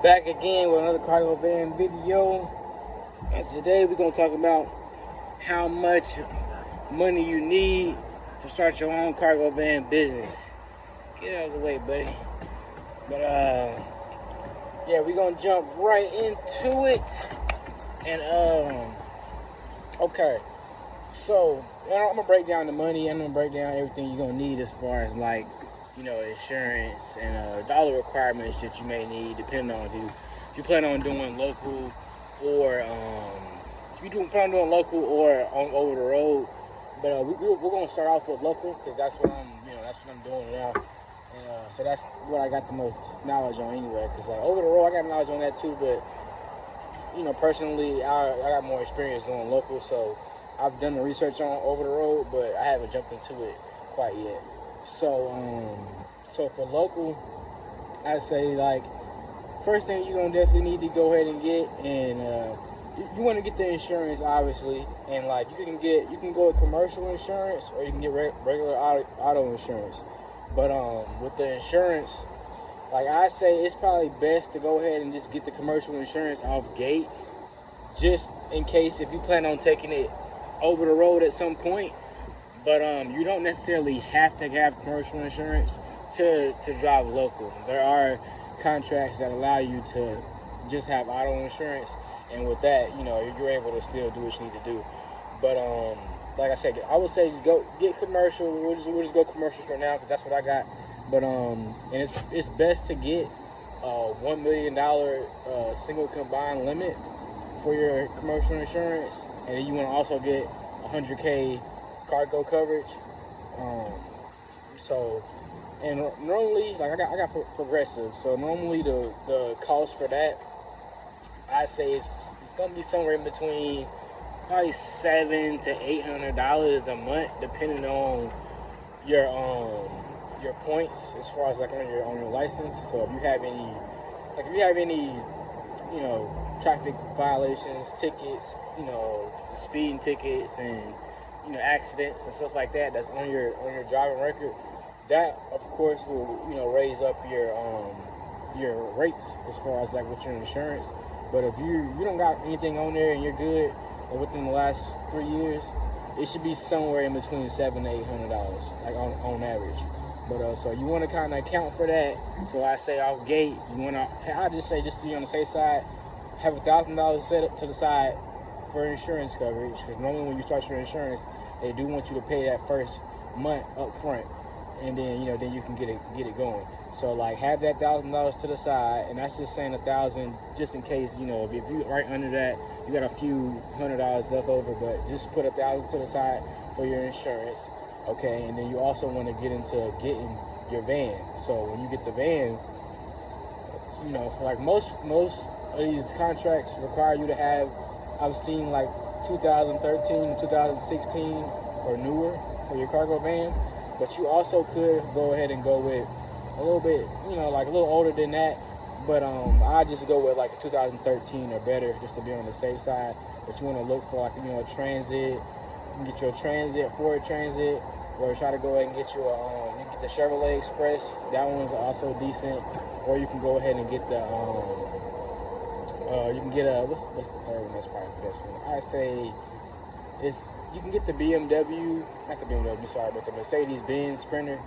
Back again with another cargo van video. And today we're going to talk about how much money you need to start your own cargo van business. Get out of the way, buddy. But yeah, we're going to jump right into it. And okay, so I'm going to break down the money. I'm going to break down everything you're going to need as far as like, insurance and dollar requirements that you may need, depending on if you plan on doing local or if you plan on doing local or on over the road. But we're gonna start off with local because that's what I'm doing now, and so that's what I got the most knowledge on anyway. Because like over the road, I got knowledge on that too, but personally, I got more experience doing local, so I've done the research on over the road, but I haven't jumped into it quite yet. So for local, I'd say like first thing you're gonna definitely need to go ahead and get, and you want to get the insurance obviously, and like you can go with commercial insurance or you can get regular auto insurance. But with the insurance, like I say, it's probably best to go ahead and just get the commercial insurance off gate, just in case if you plan on taking it over the road at some point. But you don't necessarily have to have commercial insurance to drive local. There are contracts that allow you to just have auto insurance, and with that, you're able to still do what you need to do. But like I said, I would say just go get commercial. We'll just go commercial for now because that's what I got. But and it's best to get a $1 million single combined limit for your commercial insurance, and then you want to also get 100K cargo coverage. So, and normally, like I got Progressive, so normally the cost for that, I say it's gonna be somewhere in between probably $700 to $800 a month, depending on your points as far as like on your license. So if you have any traffic violations, tickets, speeding tickets, and accidents and stuff like that that's on your driving record, that of course will raise up your rates as far as like with your insurance. But if you don't got anything on there and you're good, or within the last 3 years, it should be somewhere in between $700 to $800, like on average. But so you want to kind of account for that. So I say off gate, I just say, just to be on the safe side, have $1,000 set up to the side for insurance coverage, because normally when you start your insurance, they do want you to pay that first month up front, and then then you can get it going. So like have that $1,000 to the side, and that's just saying 1,000 just in case if you right under that you got a few $100 left over, but just put 1,000 to the side for your insurance, okay? And then you also want to get into getting your van. So when you get the van, like most of these contracts require you to have, I've seen like 2013, 2016 or newer for your cargo van, but you also could go ahead and go with a little bit, like a little older than that. But I just go with like a 2013 or better, just to be on the safe side. But you want to look for like a Transit. You can get your Transit, Ford Transit, or try to go ahead and get you you can get the Chevrolet Express. That one's also decent. Or you can go ahead and get the you can get what's the third one? That's probably the best one. I say you can get the BMW, not the BMW, sorry, but the Mercedes-Benz Sprinter.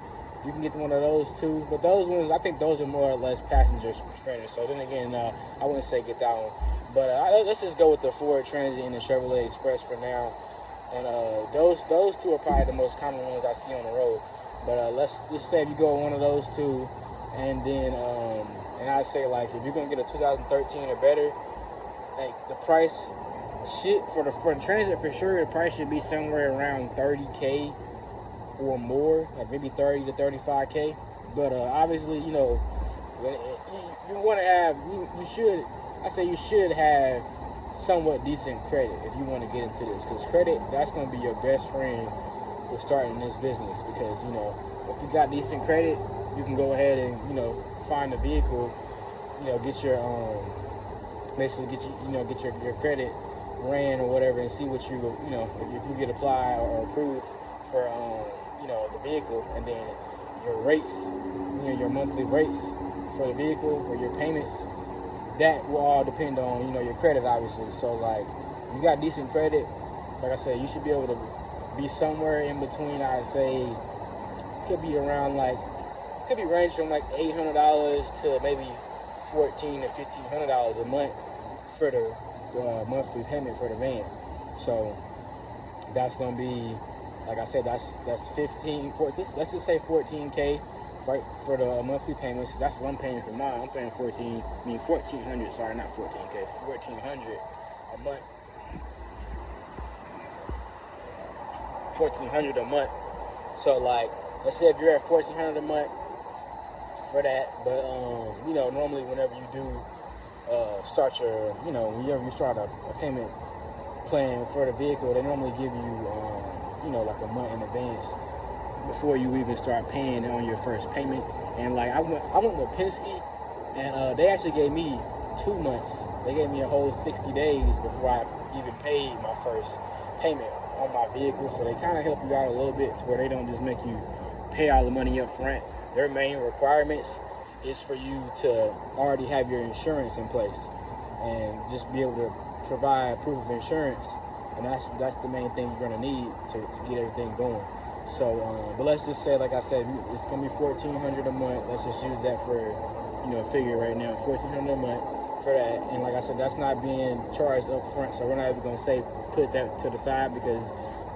You can get one of those too, but those ones, I think those are more or less passenger sprinters. So then again, I wouldn't say get that one. But let's just go with the Ford Transit and the Chevrolet Express for now. And those two are probably the most common ones I see on the road. But let's just say if you go with one of those two, and then and I'd say like if you're gonna get a 2013 or better, like the price should for the Transit for sure, the price should be somewhere around 30K or more, like maybe 30 to 35K. But obviously, you want to have, you should have somewhat decent credit if you want to get into this, because credit, that's going to be your best friend with starting this business. Because if you got decent credit, you can go ahead and find a vehicle, get your basically get your credit ran or whatever, and see what if you get applied or approved for the vehicle, and then your rates, your monthly rates for the vehicle or your payments that will all depend on, you know, your credit, obviously. So like, you got decent credit, like I said, you should be able to be somewhere in between. I'd say could be around like, could be ranging from like $800 to maybe $1,400 to $1,500 a month for the monthly payment for the van. So that's gonna be, like I said, that's 15, 14, let's just say 14K, right, for the monthly payments. That's what I'm paying for mine. I'm paying 1,400, sorry, not 14K, 1,400 a month. 1,400 a month. So like, let's say if you're at 1,400 a month for that, but you know, normally whenever you do start your, you know, whenever you start a payment plan for the vehicle, they normally give you, you know, like a month in advance before you even start paying on your first payment. And like, I went with Penske, and they actually gave me 2 months. They gave me a whole 60 days before I even paid my first payment on my vehicle. So they kind of help you out a little bit to where they don't just make you pay all the money up front. Their main requirements is for you to already have your insurance in place and just be able to provide proof of insurance, and that's the main thing you're gonna need to get everything going. So, but let's just say, like I said, it's gonna be 1,400 a month. Let's just use that for, you know, figure right now, 1,400 a month for that. And like I said, that's not being charged up front, so we're not even gonna say put that to the side, because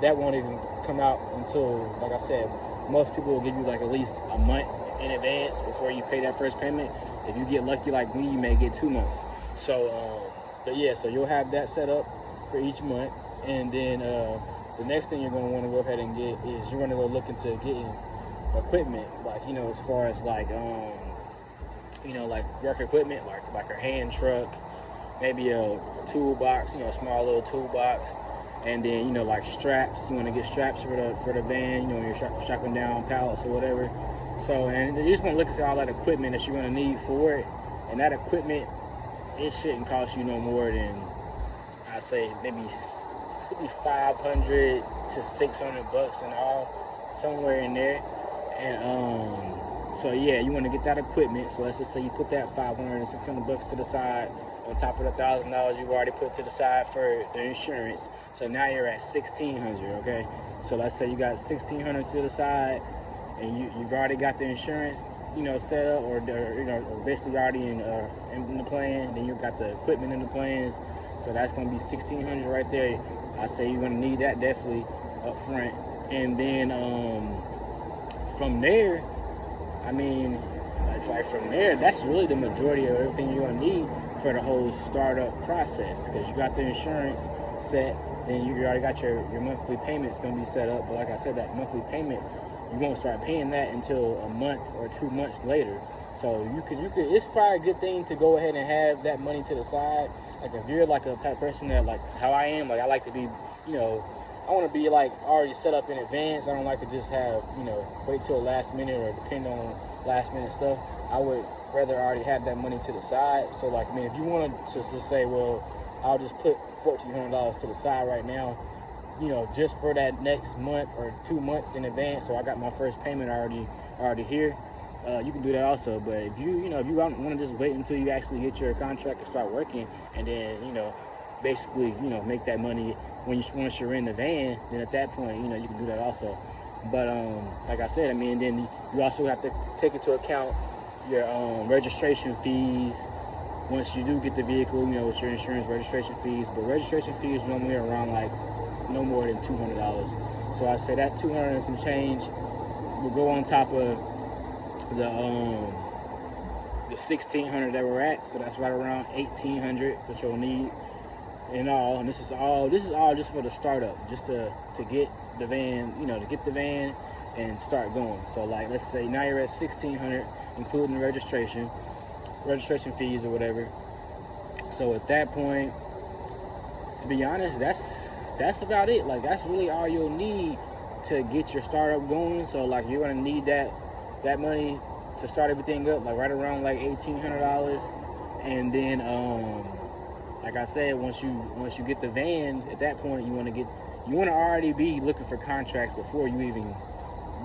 that won't even come out until, like I said, most people will give you like at least a month in advance before you pay that first payment. If you get lucky like me, you may get 2 months. So, but yeah, so you'll have that set up for each month, and then the next thing you're going to want to go ahead and get is you're going to go look into getting equipment, like, you know, as far as like, you know, like work equipment, like a hand truck, maybe a toolbox, you know, a small little toolbox, and then, you know, like straps. You want to get straps for the van, you know, you're strapping down pallets or whatever. So, and you just want to look at all that equipment that you're going to need for it, and that equipment, it shouldn't cost you no more than, I'd say maybe 500 to 600 bucks in all, somewhere in there. And so yeah, you want to get that equipment. So let's just say you put that 500 and 600 bucks to the side on top of the $1,000 you've already put to the side for the insurance. So now you're at 1,600. Okay, so let's say you got 1,600 to the side, and you've already got the insurance, you know, set up, or you know, basically already in the plan. Then you've got the equipment in the plans, so that's going to be 1,600 right there. I say you're going to need that definitely up front. And then from there, I mean, like from there, that's really the majority of everything you're going to need for the whole startup process, because you got the insurance set, then you already got your monthly payments going to be set up. But like I said, that monthly payment, you won't start paying that until a month or 2 months later. So you could, it's probably a good thing to go ahead and have that money to the side. Like if you're like a type of person that, like how I am, like I like to be, you know, I want to be like already set up in advance. I don't like to just have, you know, wait till last minute or depend on last minute stuff. I would rather already have that money to the side. So like, I mean, if you want to just say, well, I'll just put $1,400 to the side right now, you know, just for that next month or 2 months in advance, so I got my first payment already here. You can do that also. But if you know, if you want to just wait until you actually get your contract and start working, and then, you know, basically, you know, make that money once you're in the van, then at that point, you know, you can do that also. But like I said, I mean, then you also have to take into account your registration fees once you do get the vehicle, you know, with your insurance registration fees. But registration fees normally are around like no more than $200. So I say that 200 and some change will go on top of the 1,600 that we're at. So that's right around 1,800 that you'll need in all. And this is all just for the startup, just to get the van, you know, to get the van and start going. So like, let's say now you're at 1,600, including the registration fees or whatever. So at that point, to be honest, that's about it. Like, that's really all you'll need to get your startup going. So like, you're gonna need that money to start everything up, like right around like $1,800. And then like I said, once you get the van, at that point you want to already be looking for contracts before you even,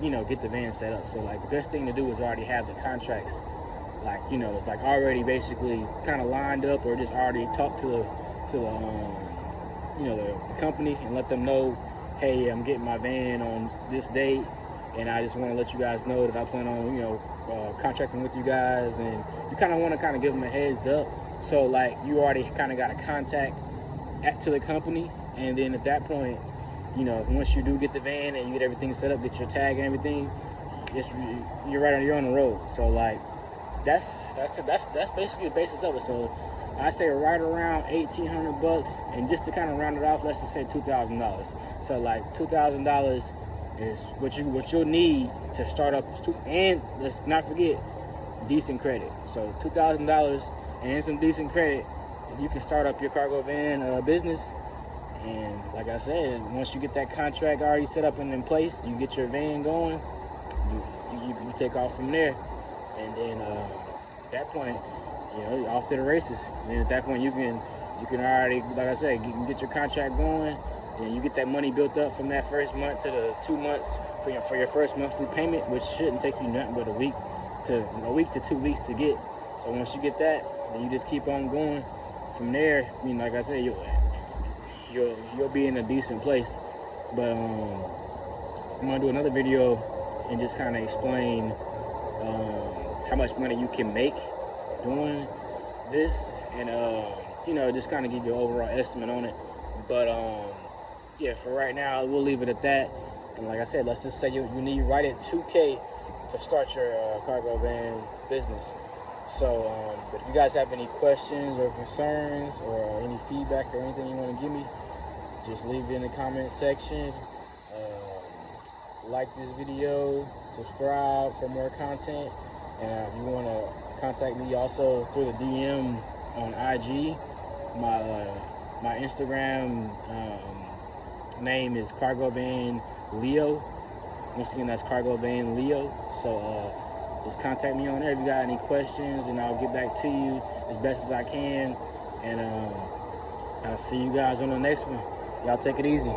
you know, get the van set up. So like, the best thing to do is already have the contracts like, you know, it's like already basically kind of lined up, or just already talked to the you know, the company, and let them know, hey, I'm getting my van on this date, and I just want to let you guys know that I plan on, you know, contracting with you guys. And you kind of want to kind of give them a heads up, so like you already kind of got a contact to the company. And then at that point, you know, once you do get the van and you get everything set up, get your tag and everything, you're on the road. So like that's basically the basis of it. So I say right around $1,800, and just to kind of round it off, let's just say $2,000. So like $2,000 is what you'll need to start up. And let's not forget decent credit. So $2,000 and some decent credit, you can start up your cargo van business. And like I said, once you get that contract already set up and in place, you get your van going, you take off from there. And then at that point, you know, off to the races. And then at that point, you can already, like I said, you can get your contract going, and you get that money built up from that first month to the 2 months for your first monthly payment, which shouldn't take you nothing but a week to 2 weeks to get. So once you get that, then you just keep on going from there. I mean, like I said, you'll be in a decent place. But I'm gonna do another video and just kind of explain how much money you can make doing this, and you know, just kind of give you an overall estimate on it. But yeah, for right now, we'll leave it at that. And like I said, let's just say you need right at $2K to start your cargo van business. So but if you guys have any questions or concerns or any feedback or anything you want to give me, just leave it in the comment section. Like this video, subscribe for more content, and if you want to contact me also through the DM on IG, my Instagram name is Cargo Van Leo. Once again, that's Cargo Van Leo. So just contact me on there if you got any questions, and I'll get back to you as best as I can. And I'll see you guys on the next one. Y'all take it easy.